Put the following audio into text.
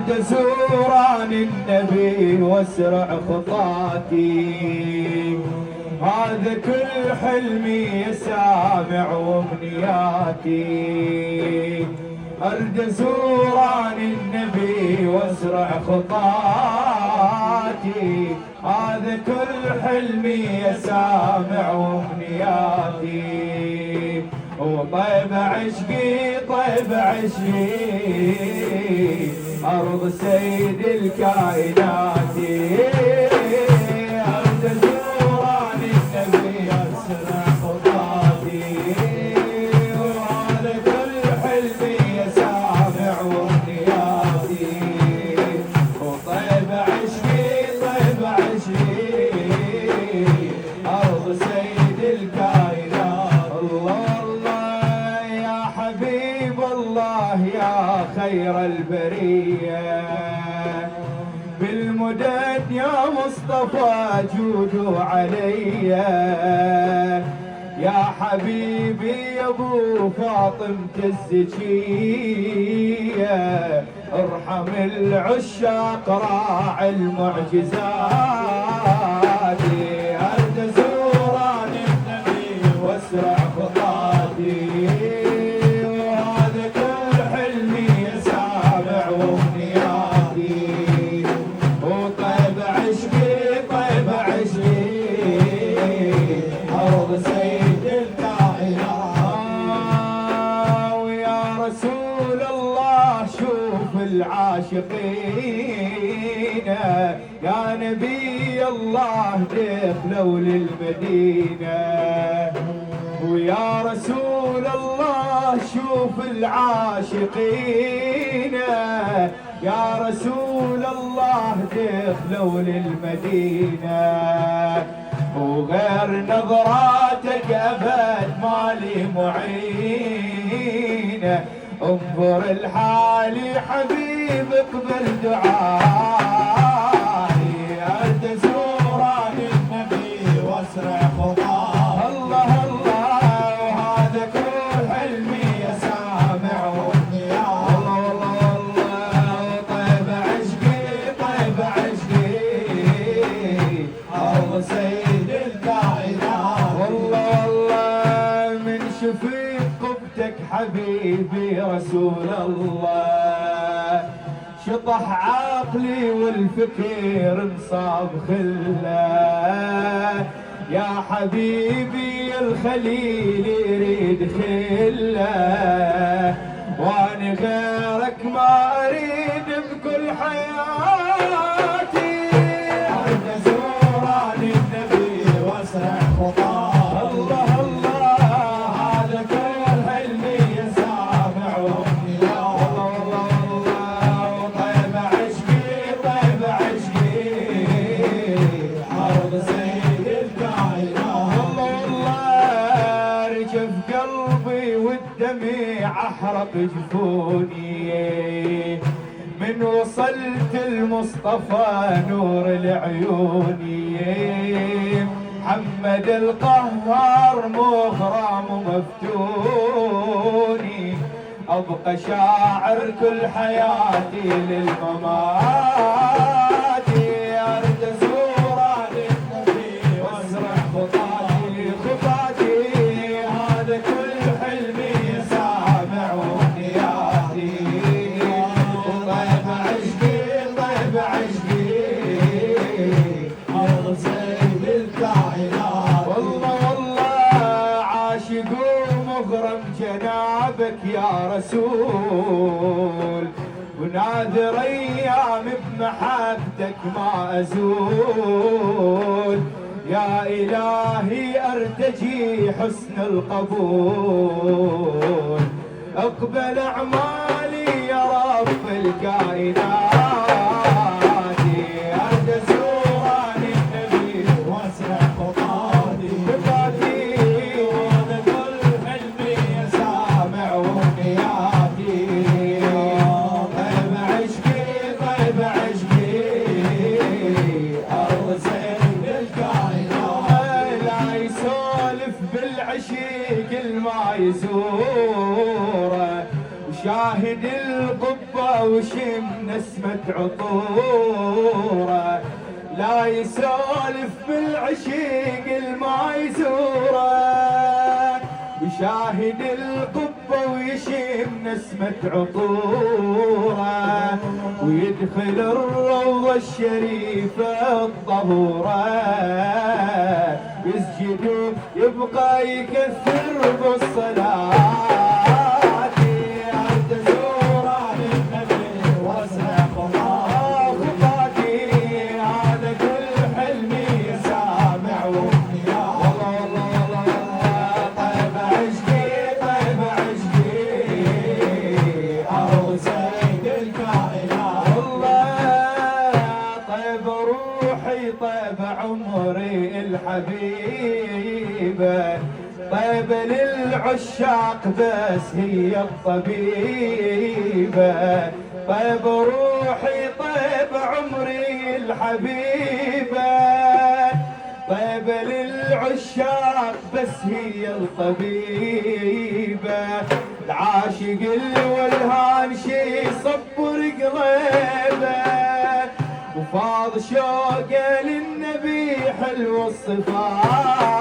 أرد زوران النبي واسرع خطاتي، هذا كل حلمي يا سامع وامنياتي. أرد زوران النبي واسرع خطاتي، هذا كل حلمي يا سامع وامنياتي. وطيب عشقي طيب عشقي أرض سيد الكائنات. أرد زوران النبي أسرع خطاتي، وهذا كل حلمي يا سامع وامنياتي. وطيب عشقي طيب عشقي أرض سيد الكائنات. الله يا حبيب الله يا خير البرية، بالمدد يا مصطفى جودوا علي. يا حبيبي يا ابو فاطمة الزكية، ارحم العشاق راعي المعجزات. أرد زوران النبي واسرع خطاتي، وهذا كل حلمي يا سامع وامنياتي. وطيب عشقي طيب عشقي أرض سيد الكائنات. ويا رسول الله شوف العاشقين، يا نبي الله دخلوا للمدينة. ويا رسول الله شوف العاشقين، يا رسول الله دخلوا للمدينة. وغير نظراتك أبد مالي معين، انظر الحالي حبيب اقبل دعائي. أرد زوران النبي واسرع خطاه، الله الله وهذا كل حلمي يا سامع وامنياتي. الله الله طيب عشقي طيب عشقي أرض سيد الكائنات. والله والله من شفيق قبتك حبيبي رسول الله، شطح عقلي والفكر انصاب خله. يا حبيبي الخليل يريد خله، وانا غيرك ما اريد بكل حياتي. أرد زوران النبي واسرع خطاه، الله الله هذا كل حلمي يا سامع وامنياتي. الله الله طيب عشقي طيب عشقي أرض سيد الكائنات. الله الله رجف قلبي والدمع أحرق جفوني، من وصلت المصطفى نور العيوني. محمد القهار مغرم ومفتوني، أبقى شاعر كل حياتي للممات. أرد زوران النبي وازرع خطاتي خطاتي، هذا كل حلمي يا سامع وامنياتي. طيب عشقي طيب عشقي أرض سيد الكائنات. والله والله عاشق ومغرم جنابك يا رسول، وناذر ايام بمحبتك ما ازول. يا الهي ارتجي حسن القبول، اقبل اعمالي يا رب الكائنات. أرد زوران النبي واسرع خطاتي خطاتي، وهذا كل حلمي يا سامع وامنياتي. طيب عشقي طيب عشقي أرض سيد الكائنات. لا يسولف ما يزوره، وشاهد القبة وشم نسمة عطوره، لا يسولف بالعشيق الما يزوره، وشاهد القبة ويشم نسمة عطوره، ويدخل الروضة الشريفة الطهورة، يسجد يبقى يكثر بالصلاة. حبيبه طيب للعشاق بس هي الطبيبه، طيب روحي طيب عمري الحبيبه، طيب للعشاق بس هي الطبيبه، العاشق الولهان شي صبر قلبه، وفاض شوقه للنبي حلو الصفات.